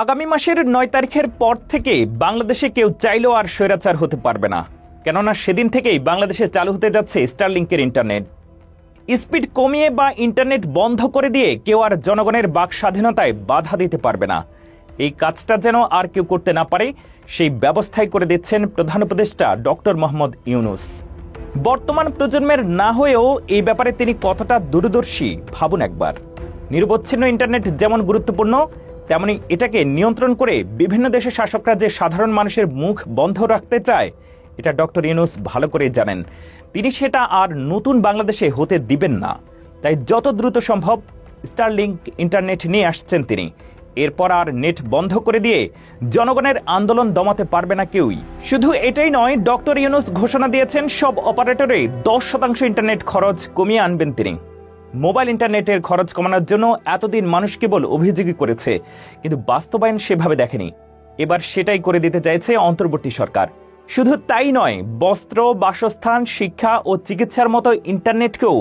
আগামী মাসের ৯ তারিখের পর থেকে বাংলাদেশে কেউ চাইলেও আর স্বৈরাচার হতে পারবে না, কেননা সেদিন থেকেই বাংলাদেশে চালু হতে যাচ্ছে স্টারলিংকের ইন্টারনেট। স্পিড কমিয়ে বা ইন্টারনেট বন্ধ করে দিয়ে কেউ আর জনগণের বাক স্বাধীনতায় বাধা দিতে পারবে না। এই কাজটা যেন আর কেউ করতে না পারে সেই ব্যবস্থাই করে দিচ্ছেন প্রধান উপদেষ্টা ডক্টর মোহাম্মদ ইউনূস। বর্তমান প্রজন্মের না হয়েও এই ব্যাপারে তিনি কতটা দূরদর্শী ভাবুন একবার। নিরবচ্ছিন্ন ইন্টারনেট যেমন গুরুত্বপূর্ণ, তেমনি এটাকে নিয়ন্ত্রণ করে বিভিন্ন দেশের শাসকরা যে সাধারণ মানুষের মুখ বন্ধ রাখতে চায়, এটা ডক্টর ইউনূস ভালো করে জানেন। তিনি সেটা আর নতুন বাংলাদেশে হতে দিবেন না। তাই যত দ্রুত সম্ভব স্টারলিংক ইন্টারনেট নিয়ে আসছেন তিনি। এরপর আর নেট বন্ধ করে দিয়ে জনগণের আন্দোলন দমাতে পারবে না কেউই। শুধু এটাই নয়, ডক্টর ইউনূস ঘোষণা দিয়েছেন সব অপারেটরে 10% ইন্টারনেট খরচ কমিয়ে আনবেন তিনি। মোবাইল ইন্টারনেটের খরচ কমানোর জন্য এতদিন মানুষ কেবল অভিযোগই করেছে, কিন্তু বাস্তবায়ন সেভাবে দেখেনি। এবার সেটাই করে দিতে চাইছে অন্তর্বর্তী সরকার। শুধু তাই নয়, বস্ত্র, বাসস্থান, শিক্ষা ও চিকিৎসার মতো ইন্টারনেটকেও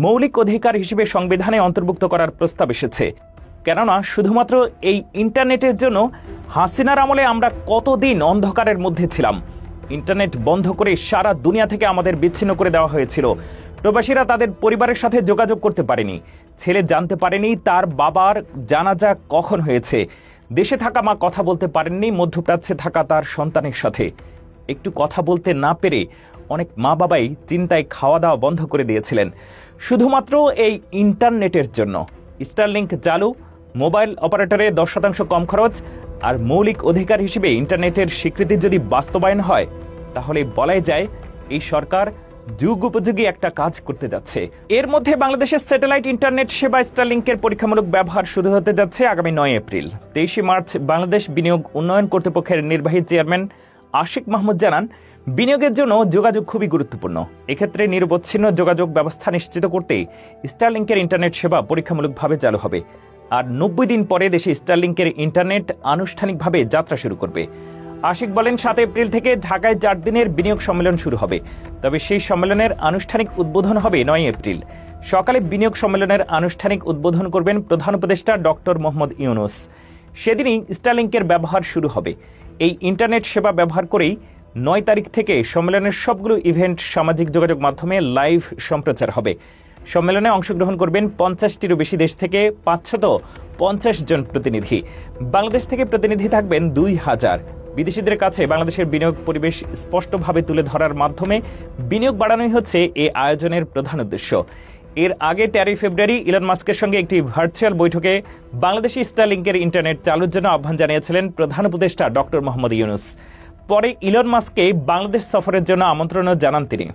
মৌলিক অধিকার হিসেবে সংবিধানে অন্তর্ভুক্ত করার প্রস্তাব এসেছে। কেননা শুধুমাত্র এই ইন্টারনেটের জন্য হাসিনার আমলে আমরা কতদিন অন্ধকারের মধ্যে ছিলাম। ইন্টারনেট বন্ধ করে সারা দুনিয়া থেকে আমাদের বিচ্ছিন্ন করে দেওয়া হয়েছিল। প্রবাসীরা তাদের পরিবারের সাথে যোগাযোগ করতে পারেনি, ছেলে জানতে পারেনি তার বাবার জানাজা কখন হয়েছে, দেশে থাকা মা কথা বলতে পারেননি মধ্যপ্রাচ্যে থাকা তার সন্তানের সাথে। একটু কথা বলতে না পেরে অনেক মা বাবাই চিন্তায় খাওয়া দাওয়া বন্ধ করে দিয়েছিলেন শুধুমাত্র এই ইন্টারনেটের জন্য। স্টারলিংক চালু, মোবাইল অপারেটরে 10% কম খরচ আর মৌলিক অধিকার হিসেবে ইন্টারনেটের স্বীকৃতি যদি বাস্তবায়ন হয়, তাহলে বলাই যায় এই সরকার যুগ উপযোগী একটা কাজ করতে যাচ্ছে। এর মধ্যে বাংলাদেশের স্যাটেলাইট ইন্টারনেট সেবা স্টারলিংকের পরীক্ষামূলক ব্যবহার শুরু হতে যাচ্ছে আগামী 9 এপ্রিল। 23 মার্চ বাংলাদেশ বিনিয়োগ উন্নয়ন কর্তৃপক্ষের নির্বাহী চেয়ারম্যান আশিক মাহমুদ জানান, বিনিয়োগের জন্য যোগাযোগ খুবই গুরুত্বপূর্ণ। এক্ষেত্রে নিরবচ্ছিন্ন যোগাযোগ ব্যবস্থা নিশ্চিত করতে স্টারলিংকের ইন্টারনেট সেবা পরীক্ষামূলকভাবে চালু হবে। আর 90 দিন পরে দেশে স্টারলিংকের ইন্টারনেট আনুষ্ঠানিকভাবে যাত্রা শুরু করবে। আশিক বলেন, 7 এপ্রিল থেকে ঢাকায় 4 দিনের বিনিয়োগ সম্মেলন শুরু হবে। তবে সেই সম্মেলনের আনুষ্ঠানিক উদ্বোধন হবে 9 এপ্রিল। সকালে বিনিয়োগ সম্মেলনের আনুষ্ঠানিক উদ্বোধন করবেন প্রধান উপদেষ্টা ডক্টর মোহাম্মদ ইউনূস। সেদিনই স্টারলিংকের ব্যবহার শুরু হবে। এই ইন্টারনেট সেবা ব্যবহার করেই 9 তারিখ থেকে সম্মেলনের সবগুলো ইভেন্ট সামাজিক যোগাযোগ মাধ্যমে লাইভ সম্প্রচার হবে। সম্মেলনে অংশগ্রহণ করবেন 50টিরও বেশি দেশ থেকে 550 জন প্রতিনিধি। বাংলাদেশ থেকে প্রতিনিধি থাকবেন 2000। বিদেশিদের কাছে বাংলাদেশের বিনিয়োগ পরিবেশ স্পষ্টভাবে তুলে ধরার মাধ্যমে বিনিয়োগ বাড়ানোই হচ্ছে এই আয়োজনের প্রধান উদ্দেশ্য। এর আগে 13 ফেব্রুয়ারি ইলন মাস্কের সঙ্গে একটি ভার্চুয়াল বৈঠকে বাংলাদেশি স্টারলিংকের ইন্টারনেট চালুর জন্য আহ্বান জানিয়েছিলেন প্রধান উপদেষ্টা ডক্টর মোহাম্মদ ইউনূস। পরে ইলন মাস্ককে বাংলাদেশ সফরের জন্য আমন্ত্রণও জানান তিনি।